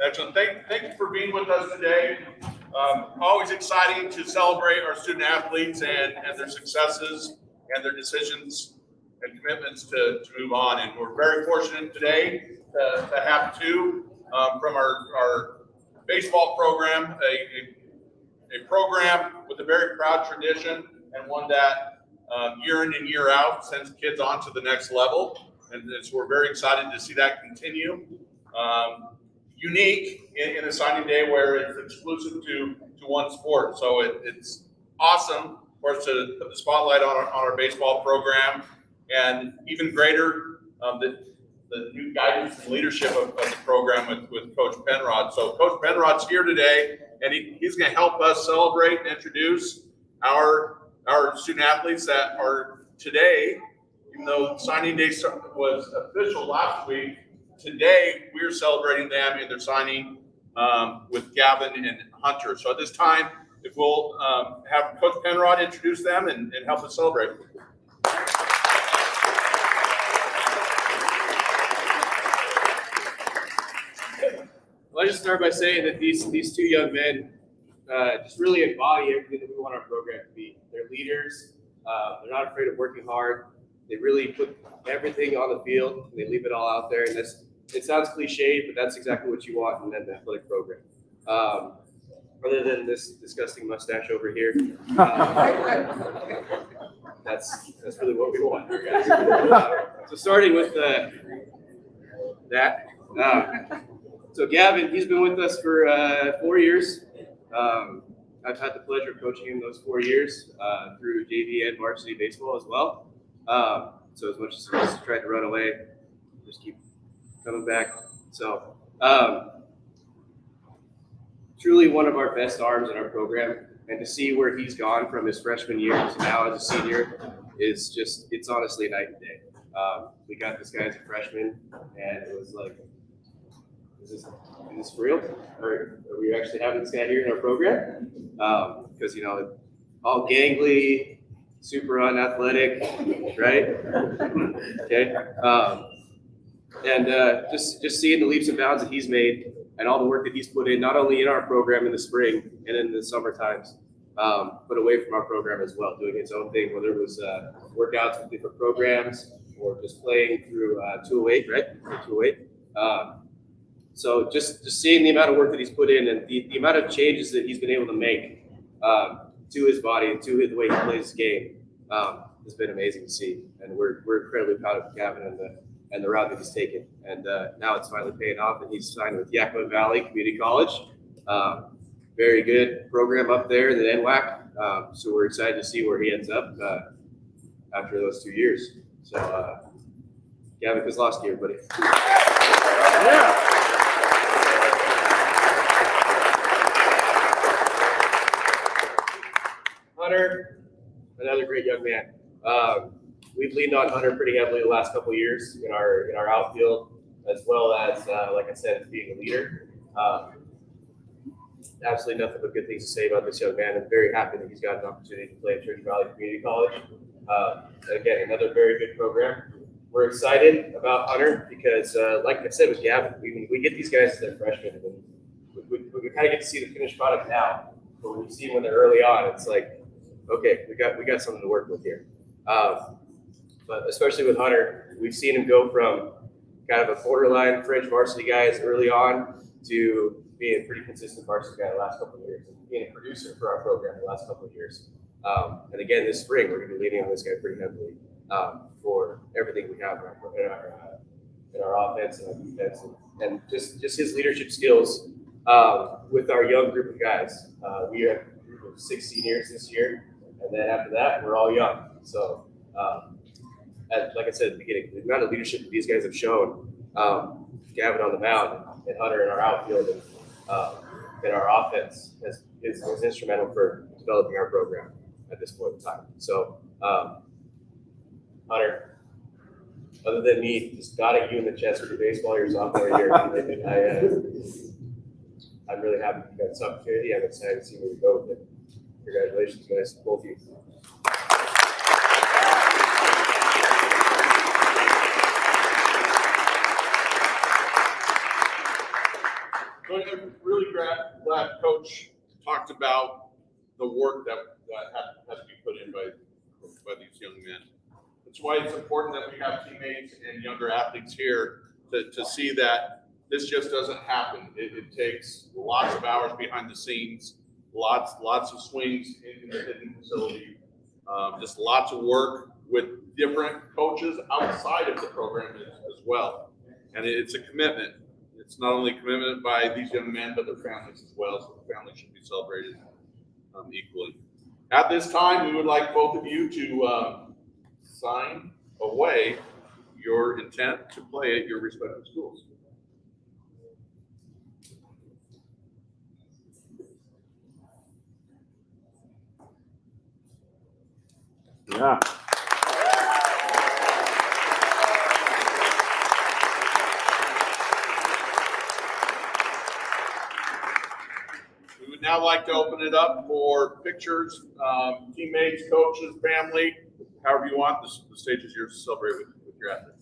Excellent. Thank you for being with us today. Always exciting to celebrate our student athletes and their successes and their decisions and commitments to move on. And we're very fortunate today to have two from our baseball program, a program with a very proud tradition and one that year in and year out sends kids on to the next level. And so we're very excited to see that continue. Unique in a signing day where it's exclusive to one sport. So it's awesome for us to put the spotlight on our baseball program, and even greater the new guidance and leadership of the program with Coach Penrod. So Coach Penrod's here today, and he's going to help us celebrate and introduce our student athletes that are today, even though signing day was official last week, today we're celebrating them in their signing with Gavin and Hunter. So at this time, if we'll have Coach Penrod introduce them and help us celebrate. Well, I just start by saying that these two young men just really embody everything that we want our program to be. They're leaders. They're not afraid of working hard. They really put everything on the field. And they leave it all out there. And it sounds cliched, but that's exactly what you want in an athletic program. Other than this disgusting mustache over here, that's really what we want here, guys. So starting with that. So Gavin, he's been with us for 4 years. I've had the pleasure of coaching him those 4 years through JV and varsity baseball as well. So as much as he's tried to run away, just keep coming back. So truly one of our best arms in our program, and to see where he's gone from his freshman year to now as a senior is just, it's honestly night and day. We got this guy as a freshman, and it was like, is this for real? Or are we actually having this guy here in our program? Because, you know, all gangly, super unathletic, right? Okay. And just seeing the leaps and bounds that he's made and all the work that he's put in, not only in our program in the spring and in the summer times, but away from our program as well, doing his own thing, whether it was workouts with different programs or just playing through 208, right? 208. So just seeing the amount of work that he's put in and the amount of changes that he's been able to make to his body and to the way he plays the game has been amazing to see. And we're incredibly proud of Gavin and the route that he's taken. And now it's finally paying off, and he's signed with Yakima Valley Community College. Very good program up there in the NWAC. So we're excited to see where he ends up after those 2 years. So Gavin Koslosky, everybody. Yeah. Hunter, another great young man. We've leaned on Hunter pretty heavily the last couple of years in our outfield, as well as, like I said, being a leader. Absolutely nothing but good things to say about this young man. I'm very happy that he's got an opportunity to play at Church Valley Community College. Again, another very good program. We're excited about Hunter because, like I said with Gavin, we get these guys as their freshmen, and we kind of get to see the finished product now. But when you see them when they're early on, it's like, okay, we got something to work with here. But especially with Hunter, we've seen him go from kind of a borderline fringe varsity guy early on to being a pretty consistent varsity guy the last couple of years, and being a producer for our program the last couple of years. And again, this spring, we're going to be leaning on this guy pretty heavily for everything we have in our offense and our defense, and just his leadership skills with our young group of guys. We have a group of 6 seniors this year, and then after that, we're all young. So, like I said at the beginning, the amount of leadership that these guys have shown, Gavin on the mound and Hunter in our outfield and in our offense is instrumental for developing our program at this point in time. So, Hunter, other than me just dotting you in the chest with your baseball your sophomore year, I'm really happy you got this opportunity. I'm excited to see where we go with it. Congratulations, guys, both of you. I'm really glad Coach talked about the work that has to be put in by these young men. That's why it's important that we have teammates and younger athletes here to see that this just doesn't happen. It takes lots of hours behind the scenes, lots of swings in the hitting facility, just lots of work with different coaches outside of the program as well. And it's a commitment. It's not only a commitment by these young men, but their families as well. So the families should be celebrated equally. At this time, we would like both of you to sign away your intent to play at your respective schools. Yeah. We would now like to open it up for pictures, teammates, coaches, family, however you want. The stage is yours to celebrate with your athletes.